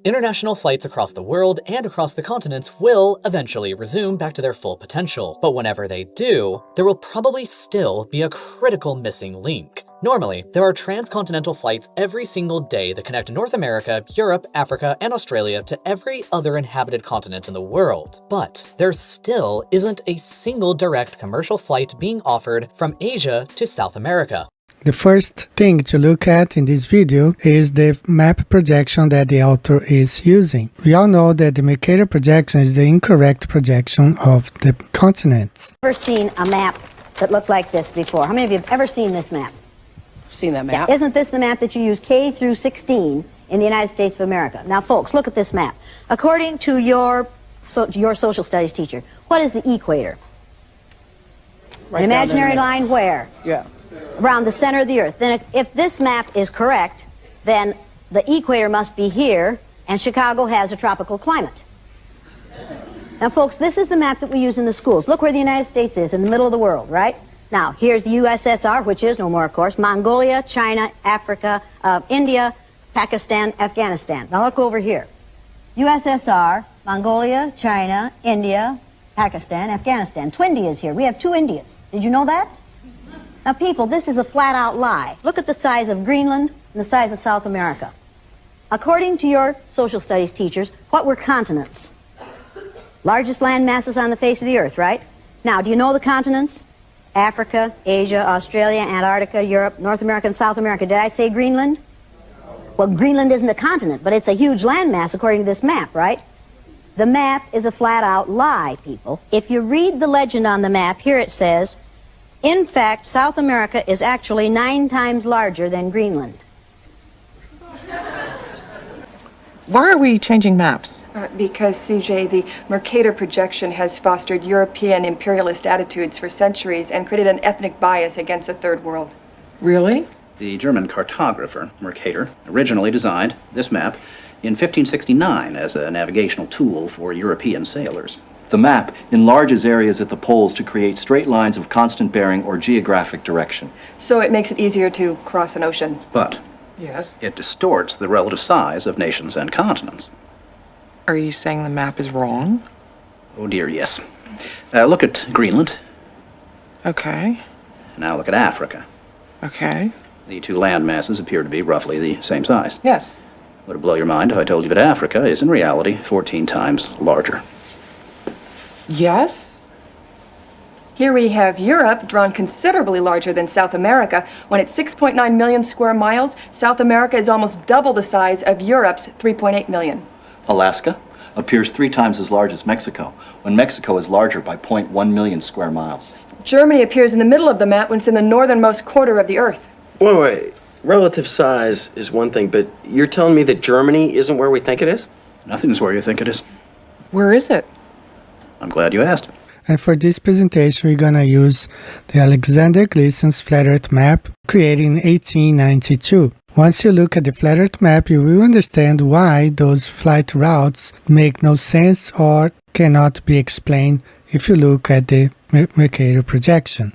International flights across the world and across the continents will eventually resume back to their full potential, but whenever they do, there will probably still be a critical missing link. Normally, there are transcontinental flights every single day that connect North America, Europe, Africa, and Australia to every other inhabited continent in the world. But there still isn't a single direct commercial flight being offered from Asia to South America. The first thing to look at in this video is the map projection that the author is using. We all know that the Mercator projection is the incorrect projection of the continents. Ever seen a map that looked like this before? How many of you have ever seen this map? Seen that map. Yeah. Isn't this the map that you use K through 16 in the United States of America? Now, folks, look at this map. According to your social studies teacher, what is the equator? Right An imaginary line where? Yeah. Around the center of the Earth. Then if this map is correct, then the equator must be here, and Chicago has a tropical climate. Now, folks, this is the map that we use in the schools. Look where the United States is, in the middle of the world, right? Now, here's the USSR, which is no more, of course, Mongolia, China, Africa, India, Pakistan, Afghanistan. Now, look over here. USSR, Mongolia, China, India, Pakistan, Afghanistan. Two Indias here. We have two Indias. Did you know that? Now, people, this is a flat-out lie. Look at the size of Greenland and the size of South America. According to your social studies teachers, what were continents? Largest land masses on the face of the Earth, right? Now, do you know the continents? Africa, Asia, Australia, Antarctica, Europe, North America, and South America. Did I say Greenland? Well, Greenland isn't a continent, but it's a huge landmass according to this map, right? The map is a flat-out lie, people. If you read the legend on the map, here it says, in fact, South America is actually 9 times larger than Greenland. Why are we changing maps? Because, CJ, the Mercator projection has fostered European imperialist attitudes for centuries and created an ethnic bias against the Third World. Really? The German cartographer, Mercator, originally designed this map in 1569 as a navigational tool for European sailors. The map enlarges areas at the poles to create straight lines of constant bearing or geographic direction. So it makes it easier to cross an ocean. But Yes. it distorts the relative size of nations and continents. Are you saying the map is wrong? Oh dear, yes. Look at Greenland. Okay. Now look at Africa. Okay. The two land masses appear to be roughly the same size. Yes. Would it blow your mind if I told you that Africa is in reality 14 times larger? Yes? Here we have Europe, drawn considerably larger than South America. When it's 6.9 million square miles, South America is almost double the size of Europe's 3.8 million. Alaska appears 3 times as large as Mexico, when Mexico is larger by 0.1 million square miles. Germany appears in the middle of the map when it's in the northernmost quarter of the Earth. Wait. Relative size is one thing, but you're telling me that Germany isn't where we think it is? Nothing's where you think it is. Where is it? I'm glad you asked. And for this presentation, we're going to use the Alexander Gleason's Flat Earth map created in 1892. Once you look at the Flat Earth map, you will understand why those flight routes make no sense or cannot be explained if you look at the Mercator projection.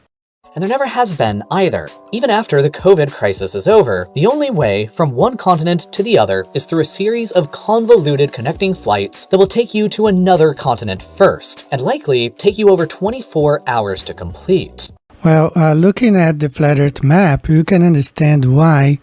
And there never has been either. Even after the COVID crisis is over, the only way from one continent to the other is through a series of convoluted connecting flights that will take you to another continent first, and likely take you over 24 hours to complete. Well, looking at the Flat Earth map, you can understand why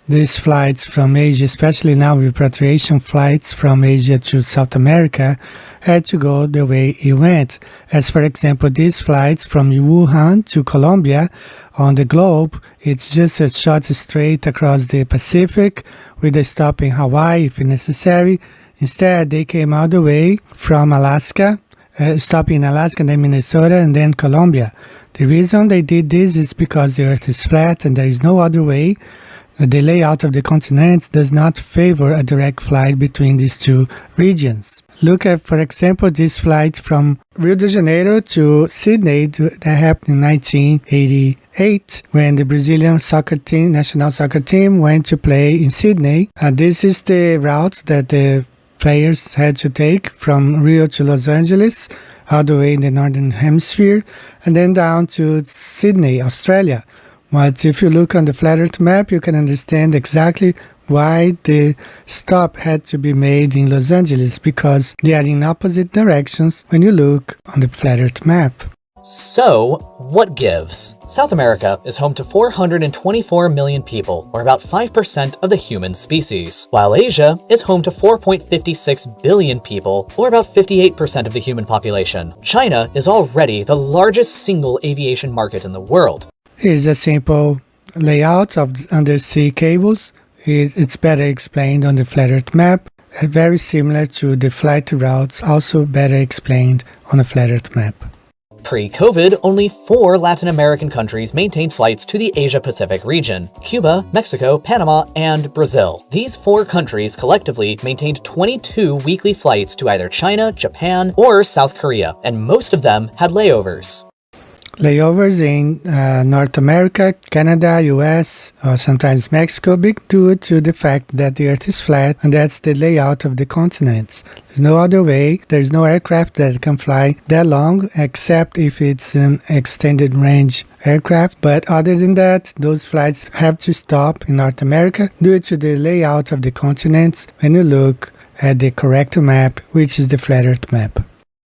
these flights from Asia, especially now repatriation flights from Asia to South America, had to go the way it went. As for example, these flights from Wuhan to Colombia on the globe, it's just a short straight across the Pacific with a stop in Hawaii if necessary. Instead, they came all the way from Alaska, stopping in Alaska, then Minnesota, and then Colombia. The reason they did this is because the Earth is flat and there is no other way. The layout of the continents does not favor a direct flight between these two regions. Look at, for example, this flight from Rio de Janeiro to Sydney that happened in 1988 when the Brazilian soccer team, national soccer team, went to play in Sydney. This is the route that the players had to take from Rio to Los Angeles, all the way in the Northern Hemisphere, and then down to Sydney, Australia. But if you look on the Flat Earth map, you can understand exactly why the stop had to be made in Los Angeles, because they are in opposite directions when you look on the flat Earth map. So, what gives? South America is home to 424 million people, or about 5% of the human species, while Asia is home to 4.56 billion people, or about 58% of the human population. China is already the largest single aviation market in the world. Here's a simple layout of undersea cables. It's better explained on the flat Earth map, very similar to the flight routes, also better explained on the flat Earth map. Pre-COVID, only 4 Latin American countries maintained flights to the Asia-Pacific region: Cuba, Mexico, Panama, and Brazil. These 4 countries collectively maintained 22 weekly flights to either China, Japan, or South Korea, and most of them had layovers. Layovers in North America, Canada, US, or sometimes Mexico, due to the fact that the Earth is flat, and that's the layout of the continents. There's no other way. There's no aircraft that can fly that long, except if it's an extended range aircraft. But other than that, those flights have to stop in North America due to the layout of the continents when you look at the correct map, which is the flat Earth map.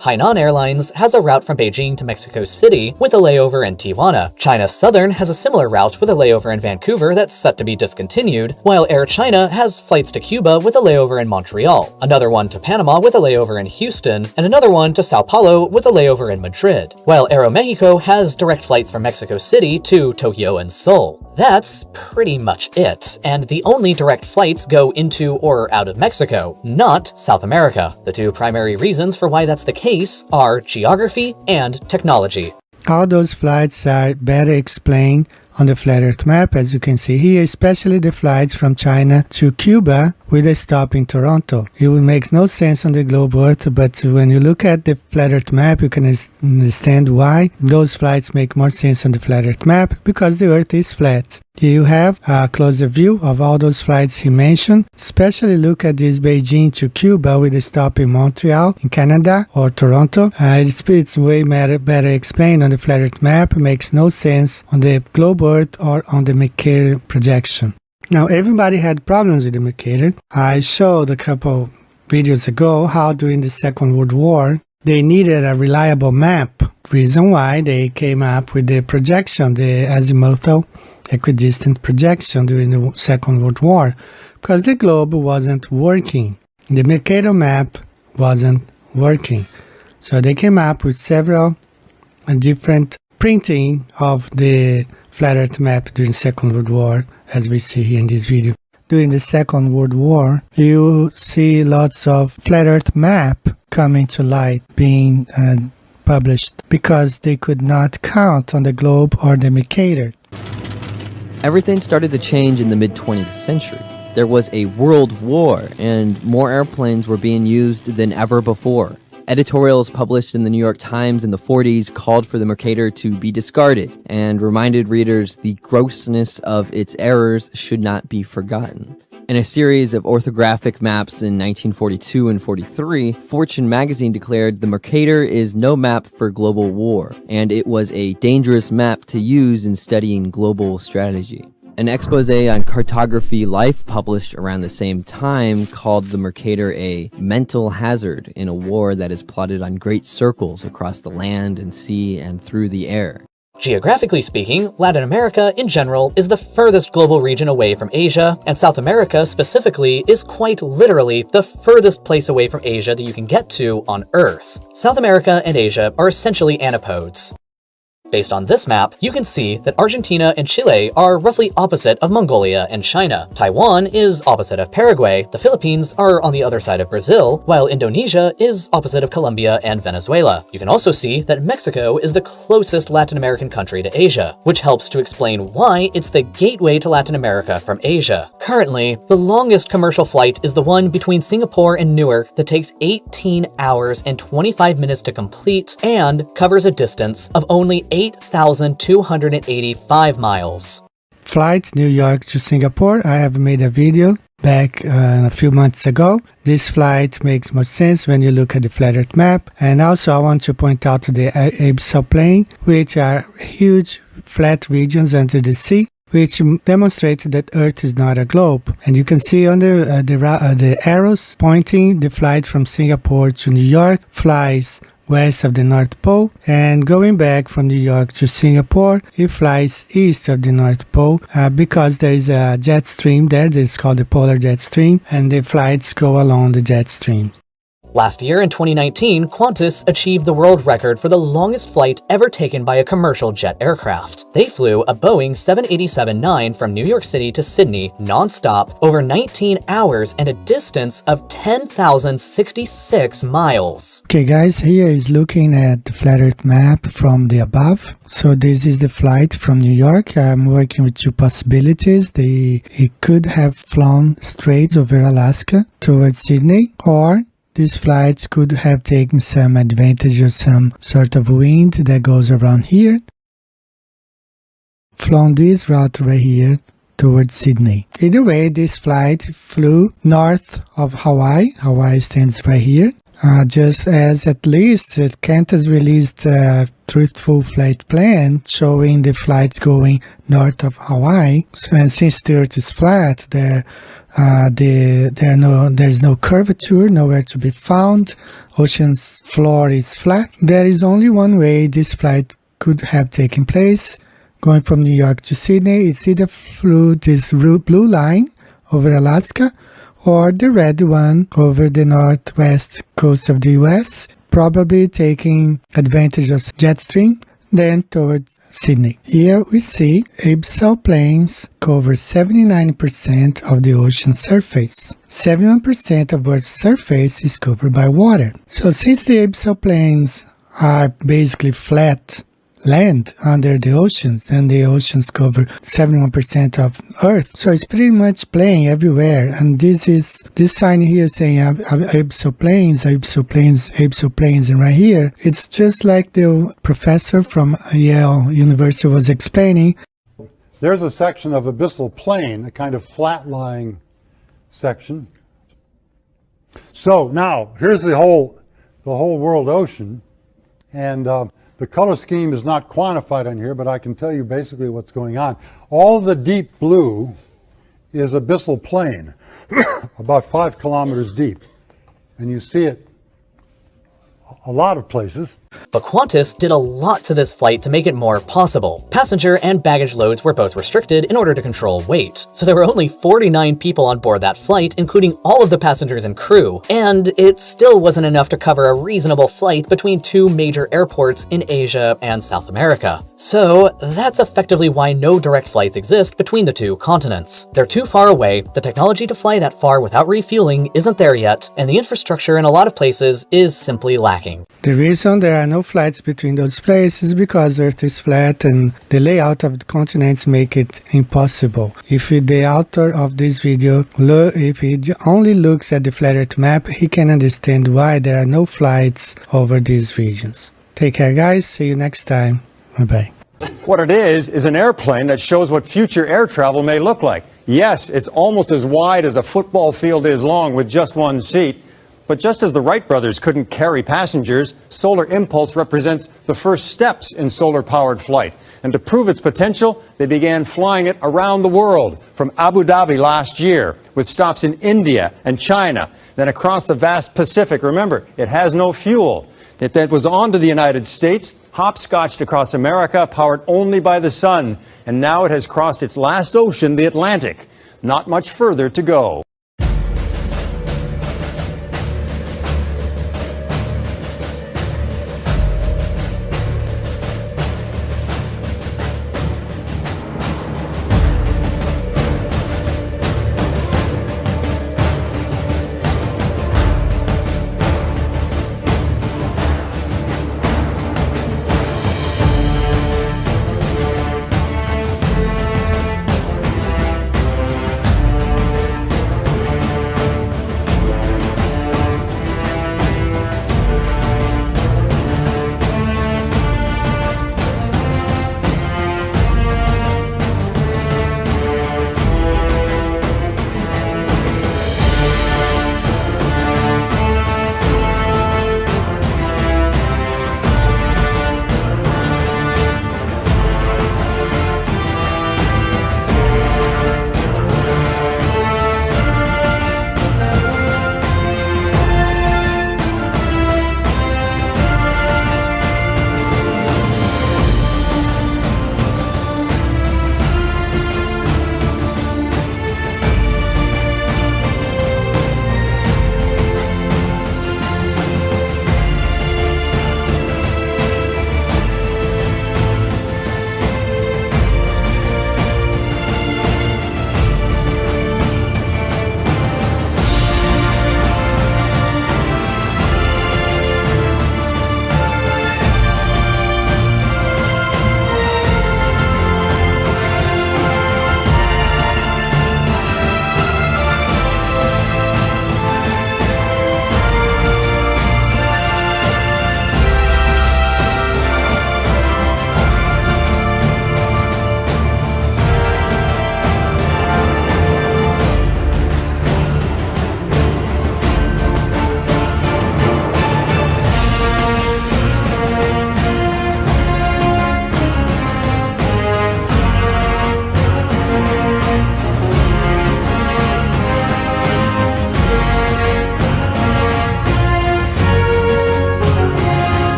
Hainan Airlines has a route from Beijing to Mexico City with a layover in Tijuana. China Southern has a similar route with a layover in Vancouver that's set to be discontinued, while Air China has flights to Cuba with a layover in Montreal, another one to Panama with a layover in Houston, and another one to Sao Paulo with a layover in Madrid, while Aeromexico has direct flights from Mexico City to Tokyo and Seoul. That's pretty much it, and the only direct flights go into or out of Mexico, not South America. The 2 primary reasons for why that's the case are geography and technology. All those flights are better explained on the flat Earth map, as you can see here, especially the flights from China to Cuba with a stop in Toronto. It makes no sense on the globe Earth, but when you look at the flat Earth map, you can understand why those flights make more sense on the flat Earth map, because the Earth is flat. Here you have a closer view of all those flights he mentioned. Especially look at this Beijing to Cuba with a stop in Montreal, in Canada, or Toronto. It's way better explained on the flat Earth map. It makes no sense on the globe Earth or on the Mercator projection. Now, everybody had problems with the Mercator. I showed a couple videos ago how during the Second World War they needed a reliable map. Reason why they came up with the projection, the azimuthal equidistant projection during the Second World War, because the globe wasn't working. The Mercator map wasn't working. So they came up with several different printing of the flat Earth map during the Second World War, as we see here in this video. During the Second World War, you see lots of flat Earth map coming to light, being published, because they could not count on the globe or the Mercator. Everything started to change in the mid-20th century. There was a world war, and more airplanes were being used than ever before. Editorials published in the New York Times in the 40s called for the Mercator to be discarded and reminded readers the grossness of its errors should not be forgotten. In a series of orthographic maps in 1942 and 43, Fortune magazine declared the Mercator is no map for global war, and it was a dangerous map to use in studying global strategy. An expose on cartography life published around the same time called the Mercator a mental hazard in a war that is plotted on great circles across the land and sea and through the air. Geographically speaking, Latin America in general is the furthest global region away from Asia, and South America specifically is quite literally the furthest place away from Asia that you can get to on Earth. South America and Asia are essentially antipodes. Based on this map, you can see that Argentina and Chile are roughly opposite of Mongolia and China. Taiwan is opposite of Paraguay, the Philippines are on the other side of Brazil, while Indonesia is opposite of Colombia and Venezuela. You can also see that Mexico is the closest Latin American country to Asia, which helps to explain why it's the gateway to Latin America from Asia. Currently, the longest commercial flight is the one between Singapore and Newark that takes 18 hours and 25 minutes to complete and covers a distance of only 8,285 miles. Flight New York to Singapore. I have made a video back a few months ago. This flight makes more sense when you look at the flat Earth map. And also I want to point out the abyssal plain, which are huge flat regions under the sea, which demonstrates that Earth is not a globe. And you can see on the arrows pointing the flight from Singapore to New York flies west of the North Pole, and going back from New York to Singapore, it flies east of the North Pole because there is a jet stream there that's called the polar jet stream, and the flights go along the jet stream. Last year in 2019, Quantis achieved the world record for the longest flight ever taken by a commercial jet aircraft. They flew a Boeing 787-9 from New York City to Sydney non-stop over 19 hours and a distance of 10,066 miles. Okay guys, here is looking at the flat earth map from the above. So this is the flight from New York. I'm working with two possibilities. It could have flown straight over Alaska towards Sydney, or these flights could have taken some advantage of some sort of wind that goes around here, flown this route right here towards Sydney. Either way, this flight flew north of Hawaii. Hawaii stands right here. Just as at least Quantis released a truthful flight plan showing the flights going north of Hawaii. So, and since the Earth is flat, there's no curvature, nowhere to be found. Ocean's floor is flat. There is only one way this flight could have taken place, going from New York to Sydney. It's either flew this blue line over Alaska, or the red one over the northwest coast of the US, probably taking advantage of jet stream, then toward Sydney. Here we see abyssal plains cover 79% of the ocean surface. 71% of Earth's surface is covered by water. So since the abyssal plains are basically flat land under the oceans, and the oceans cover 71% of Earth, so it's pretty much plain everywhere. And this sign here saying abyssal plains, abyssal plains, abyssal plains, and right here it's just like the professor from Yale University was explaining. There's a section of abyssal plain, a kind of flat-lying section. So now here's the whole world ocean, and the color scheme is not quantified on here, but I can tell you basically what's going on. All the deep blue is abyssal plain, about 5 kilometers deep. And you see it a lot of places. But Quantis did a lot to this flight to make it more possible. Passenger and baggage loads were both restricted in order to control weight. So there were only 49 people on board that flight, including all of the passengers and crew. And it still wasn't enough to cover a reasonable flight between two major airports in Asia and South America. So that's effectively why no direct flights exist between the two continents. They're too far away, the technology to fly that far without refueling isn't there yet, and the infrastructure in a lot of places is simply lacking. The reason there are no flights between those places is because Earth is flat and the layout of the continents make it impossible. If the author of this video, if he only looks at the flat Earth map, he can understand why there are no flights over these regions. Take care guys, see you next time, bye-bye. What it is an airplane that shows what future air travel may look like. Yes, it's almost as wide as a football field is long with just one seat. But just as the Wright brothers couldn't carry passengers, Solar Impulse represents the first steps in solar-powered flight. And to prove its potential, they began flying it around the world, from Abu Dhabi last year, with stops in India and China, then across the vast Pacific. Remember, it has no fuel. It then was on to the United States, hopscotched across America, powered only by the sun. And now it has crossed its last ocean, the Atlantic. Not much further to go.